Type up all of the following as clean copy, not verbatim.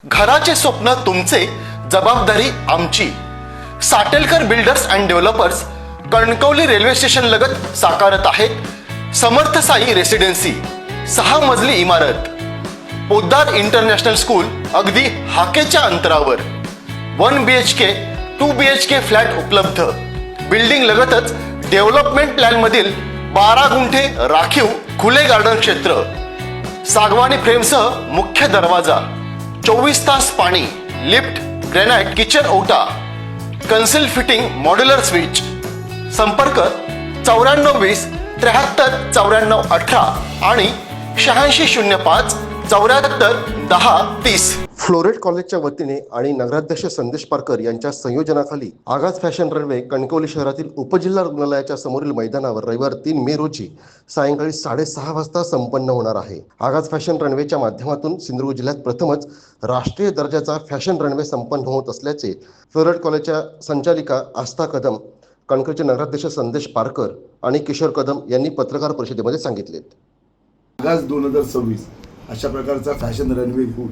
घराचे स्वप्न तुमचे, जबाबदारी आमची. Satelkar builders and developers Kankavli railway station लगत साकारत आहेत समर्थ साई रेसिडेन्सी. 6 मजली इमारत, पोद्दार इंटरनॅशनल स्कूल अगदी हाकेच्या अंतरावर. 1 BHK 2 BHK फ्लॅट उपलब्ध. बिल्डिंग लगतच डेव्हलपमेंट प्लॅन मधील 12 गुंठे राखीव खुले गार्डन क्षेत्र. सागवानी फ्रेमसह मुख्य दरवाजा, 24 तास पाणी, लिफ्ट, ग्रॅनाइट किचन ओटा, कन्सिल फिटिंग मॉड्युलर स्विच. संपर्क 9420 73 94 18 आणि 8605 74 10 30. फ्लोरेट कॉलेजच्या वतीने आणि नगराध्यक्ष संदेश पारकर यांच्या संयोजनाखाली आगाज फॅशन रनवे कणकवली शहरातील उपजिल्हा रुग्णालयाच्या समोरील मैदानावर रविवार 3 मे रोजी सायंकाळी 6:30 वाजता संपन्न होणार आहे. आगाज फॅशन रनवेच्या माध्यमातून सिंधुदुर्ग जिल्ह्यात प्रथमच राष्ट्रीय दर्जाचा फॅशन रनवे संपन्न होत असल्याचे फ्लोरेट कॉलेजच्या संचालिका आस्था कदम, कणकवलीचे नगराध्यक्ष संदेश पारकर आणि किशोर कदम यांनी पत्रकार परिषदेमध्ये सांगितले. आगाज 2026 अशा प्रकारचा फॅशन रनवे घेऊन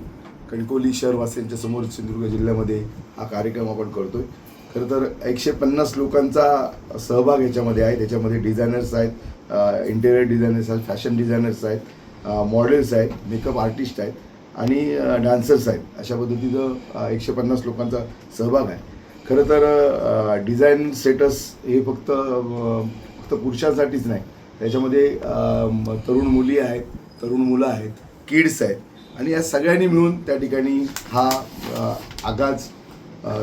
कणकवली शहरवासियांच्या समोर सिंधुदुर्ग जिल्ह्यामध्ये हा कार्यक्रम आपण करतोय. खरं तर 150 लोकांचा सहभाग याच्यामध्ये आहे. त्याच्यामध्ये डिझायनर्स आहेत, इंटेरियर डिझायनर्स आहेत, फॅशन डिझायनर्स आहेत, मॉडेल्स आहेत, मेकअप आर्टिस्ट आहेत आणि डान्सर्स आहेत. अशा पद्धतीनं 150 लोकांचा सहभाग आहे. खरं तर डिझाईन स्टेटस हे फक्त पुरुषांसाठीच नाही, त्याच्यामध्ये तरुण मुली आहेत, तरुण मुलं आहेत, किड्स आहेत आणि या सगळ्यांनी मिळून त्या ठिकाणी हा आगाज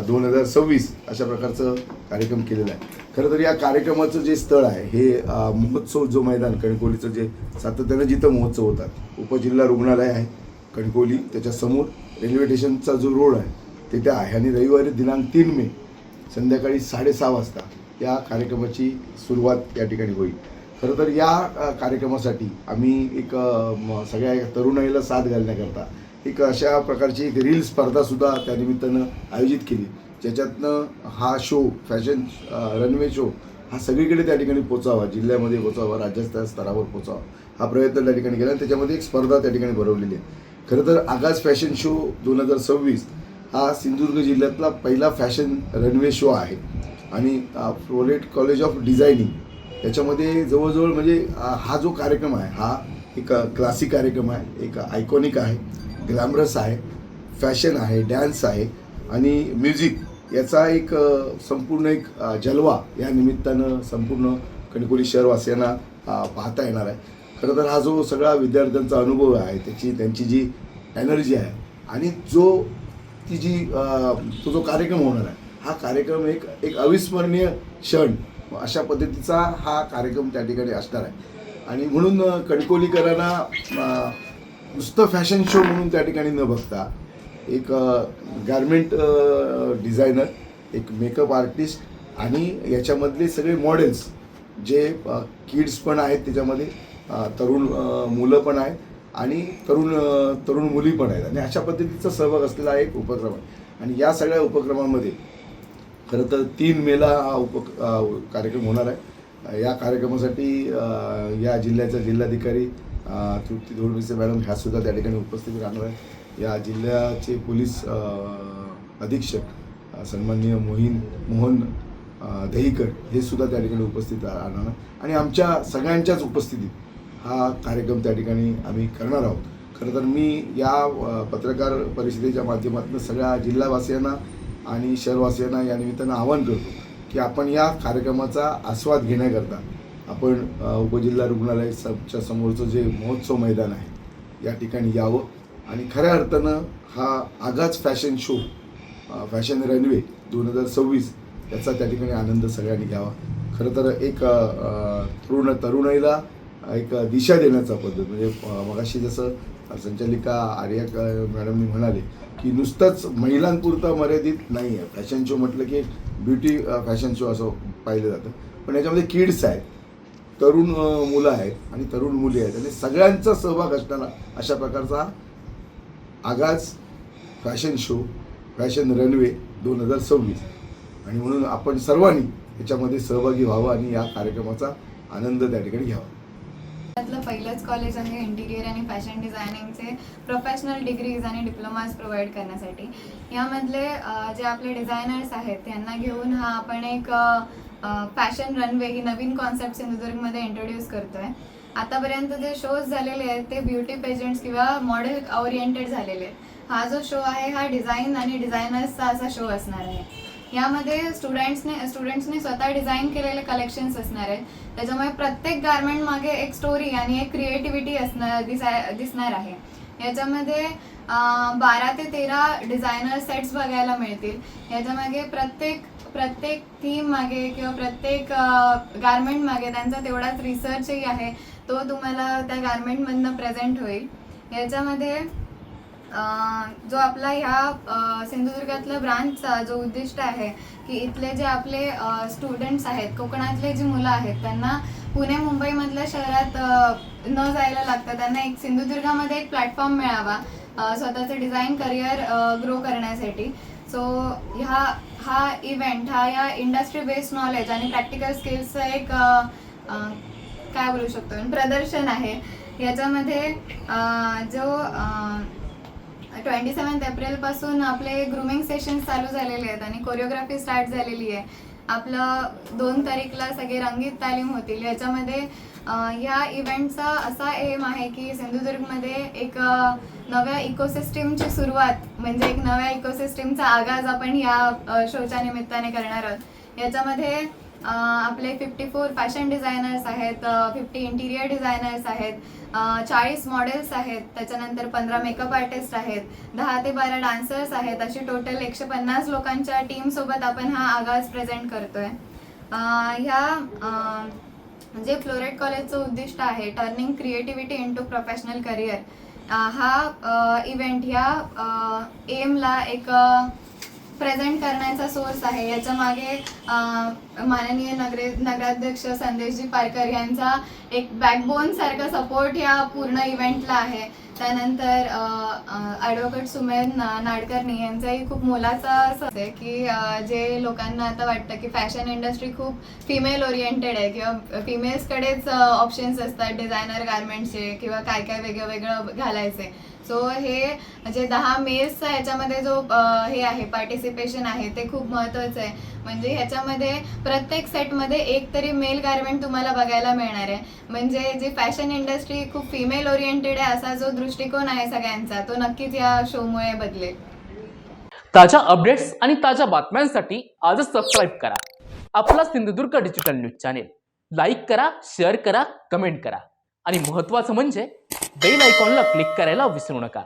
2026 अशा प्रकारचं कार्यक्रम केलेला आहे. खरं तर या कार्यक्रमाचं जे स्थळ आहे हे महोत्सव जो मैदान कणकवलीचं जे सातत्यानं जिथं महोत्सव होतात, उपजिल्हा रुग्णालय आहे कणकवली, त्याच्यासमोर रेल्वे स्टेशनचा जो रोड आहे तिथे आहे आणि रविवारी दिनांक 3 मे संध्याकाळी 6:30 वाजता या कार्यक्रमाची सुरुवात या ठिकाणी होईल. खरं तर या कार्यक्रमासाठी आम्ही एक सगळ्या तरुणाईला साथ घालण्याकरता एक अशा प्रकारची एक रील स्पर्धासुद्धा त्यानिमित्तानं आयोजित केली, ज्याच्यातनं हा शो फॅशन रनवे शो हा सगळीकडे त्या ठिकाणी पोचावा, जिल्ह्यामध्ये पोचावा, राज्याच्या स्तरावर पोचावा हा प्रयत्न त्या ठिकाणी केला आणि त्याच्यामध्ये एक स्पर्धा त्या ठिकाणी भरवलेली आहे. खरं तर आगाज फॅशन शो 2026 हा सिंधुदुर्ग जिल्ह्यातला पहिला फॅशन रनवे शो आहे आणि फ्लोरेट कॉलेज ऑफ डिझायनिंग याच्यामध्ये जवळजवळ म्हणजे हा जो कार्यक्रम आहे हा एक क्लासिक कार्यक्रम आहे, एक आयकॉनिक आहे, ग्लॅमरस आहे, फॅशन आहे, डान्स आहे आणि म्युझिक याचा एक संपूर्ण एक जलवा या निमित्तानं संपूर्ण कणकवली शहरवासियांना पाहता येणार आहे. खरं तर हा जो सगळा विद्यार्थ्यांचा अनुभव आहे, त्यांची जी एनर्जी आहे आणि तो जो कार्यक्रम होणार आहे हा कार्यक्रम एक अविस्मरणीय क्षण अशा पद्धतीचा हा कार्यक्रम त्या ठिकाणी असणार आहे. आणि म्हणून कणकवलीकरांना नुसतं फॅशन शो म्हणून त्या ठिकाणी न बघता एक गारमेंट डिझायनर, एक मेकअप आर्टिस्ट आणि याच्यामधले सगळे मॉडेल्स जे किड्स पण आहेत, त्याच्यामध्ये तरुण मुलं पण आहेत आणि तरुण मुली पण आहेत आणि अशा पद्धतीचा सहभाग असलेला एक उपक्रम आहे. आणि या सगळ्या उपक्रमांमध्ये खरं तर 3 मेला हा कार्यक्रम होणार आहे. या कार्यक्रमासाठी या जिल्ह्याच्या जिल्हाधिकारी तृप्ती धोरमिसे मॅडम ह्यासुद्धा त्या ठिकाणी उपस्थित राहणार आहे. या जिल्ह्याचे पोलीस अधीक्षक सन्माननीय मोहन दहीकर हे सुद्धा त्या ठिकाणी उपस्थित राहणार आणि आमच्या सगळ्यांच्याच उपस्थितीत हा कार्यक्रम त्या ठिकाणी आम्ही करणार आहोत. खरं तर मी या पत्रकार परिषदेच्या माध्यमातून सगळ्या जिल्हावासियांना आणि शहरवासियांना या निमित्तानं आवाहन करतो की आपण या कार्यक्रमाचा आस्वाद घेण्याकरता आपण उपजिल्हा रुग्णालयाच्या समोरचं जे महोत्सव मैदान आहे या ठिकाणी यावं आणि खऱ्या अर्थानं हा आगाज फॅशन शो फॅशन रनवे 2026 याचा त्या ठिकाणी आनंद सगळ्यांनी घ्यावा. खरं तर एक तरुणाईला एक दिशा देण्याचा पद्धत म्हणजे मगाशी जसं संचालिका आर्या मॅडमनी म्हणाले की नुसतंच महिलांपुरता मर्यादित नाही आहे. फॅशन शो म्हटलं की ब्युटी फॅशन शो असं पाहिलं जातं, पण याच्यामध्ये किड्स आहेत, तरुण मुलं आहेत आणि तरुण मुली आहेत आणि सगळ्यांचा सहभाग असणारा अशा प्रकारचा आगाज फॅशन शो फॅशन रनवे 2026 आणि म्हणून आपण सर्वांनी याच्यामध्ये सहभागी व्हावं आणि या कार्यक्रमाचा आनंद त्या ठिकाणी घ्यावा. त्यातलं पहिलंच कॉलेज आहे इंटिरियर आणि फॅशन डिझायनिंगचे प्रोफेशनल डिग्रीज आणि डिप्लोमाज प्रोव्हाइड करण्यासाठी. यामधले जे आपले डिझायनर्स आहेत त्यांना घेऊन हा आपण एक फॅशन रनवे ही नवीन कॉन्सेप्ट सिंधुदुर्गमध्ये इंट्रोड्यूस करतोय. आतापर्यंत जे शोज झालेले आहेत ते ब्युटी पेजंट्स किंवा मॉडेल ओरिएंटेड झालेले आहेत. हा जो शो आहे हा डिझाईन आणि डिझायनर्सचा असा शो असणार आहे. यामध्ये स्टुडंट्सने स्वतः डिझाईन केलेले कलेक्शन्स असणार आहेत. त्याच्यामुळे प्रत्येक गारमेंट मागे एक स्टोरी आणि एक क्रिएटिव्हिटी दिसणार आहे. याच्यामध्ये 12 ते 13 डिझायनर सेट्स बघायला मिळतील. याच्यामागे प्रत्येक थीम मागे किंवा प्रत्येक गारमेंट मागे त्यांचा तेवढाच रिसर्चही आहे, तो तुम्हाला त्या गारमेंटमधनं प्रेझेंट होईल. याच्यामध्ये जो आपला ह्या सिंधुदुर्गातल्या ब्रांचचा जो उद्दिष्ट आहे की इथले जे आपले स्टुडंट्स आहेत, कोकणातले जी मुलं आहेत, त्यांना पुणे मुंबईमधल्या शहरात न जायला लागतं. त्यांना एक सिंधुदुर्गामध्ये एक प्लॅटफॉर्म मिळावा स्वतःचं डिझाईन करिअर ग्रो करण्यासाठी. सो हा इव्हेंट हा या इंडस्ट्री बेस्ड नॉलेज आणि प्रॅक्टिकल स्किल्सचं एक काय बोलू शकतो प्रदर्शन आहे. याच्यामध्ये जो 27 एप्रिलपासून आपले ग्रूमिंग सेशन्स चालू झालेले आहेत आणि कोरिओग्राफी स्टार्ट झालेली आहे. आपलं 2 तारीखला सगळे रंगीत तालीम होतील. याच्यामध्ये ह्या इव्हेंटचा असा एम आहे की सिंधुदुर्गमध्ये एक नव्या इकोसिस्टीमची सुरुवात म्हणजे एक नव्या इकोसिस्टीमचा आगाज आपण या शोच्या निमित्ताने करणार आहोत. याच्यामध्ये आपले 54 फॅशन डिझायनर्स आहेत, 50 इंटिरियर डिझायनर्स आहेत, 40 मॉडेल्स आहेत, त्याच्यानंतर 15 मेकअप आर्टिस्ट आहेत, 10 ते 12 डान्सर्स आहेत. अशी टोटल 150 लोकांच्या टीमसोबत आपण हा आगाज प्रेझेंट करतोय. ह्या जे फ्लोरेट कॉलेजचं उद्दिष्ट आहे turning creativity into professional career, हा इव्हेंट ह्या एमला एक प्रेझेंट करण्याचा सोर्स आहे. याच्या मागे माननीय नगराध्यक्ष संदेशजी पारकर यांचा एक बॅकबोन सारखा सपोर्ट या पूर्ण इव्हेंटला आहे. त्यानंतर ॲडव्होकेट सुमेध नाडकर्णी यांचाही खूप मोलाचा आहे की जे लोकांना आता वाटतं की फॅशन इंडस्ट्री खूप फिमेल ओरिएंटेड आहे किंवा फिमेल्सकडेच ऑप्शन्स असतात डिझायनर गारमेंट्सचे किंवा काय काय वेगळं घालायचे. सो हे जे 10 मेल्सचा ह्याच्यामध्ये जो हे आहे पार्टिसिपेशन आहे ते खूप महत्त्वाचं आहे. म्हणजे ह्याच्यामध्ये प्रत्येक सेटमध्ये एक तरी मेल गारमेंट तुम्हाला बघायला मिळणार आहे. म्हणजे जी फॅशन इंडस्ट्री खूप फिमेल ओरिएंटेड आहे असा जो दृष्टिकोन आहे सगळ्यांचा तो नक्कीच या शोमुळे बदलेल. ताज्या अपडेट्स आणि ताज्या बातम्यांसाठी आजच सबस्क्राईब करा आपला Sindhudurg digital news channel. Like करा, शेअर करा, कमेंट करा आणि महत्त्वाचं म्हणजे बेल आयकॉनला क्लिक करायला विसरू नका.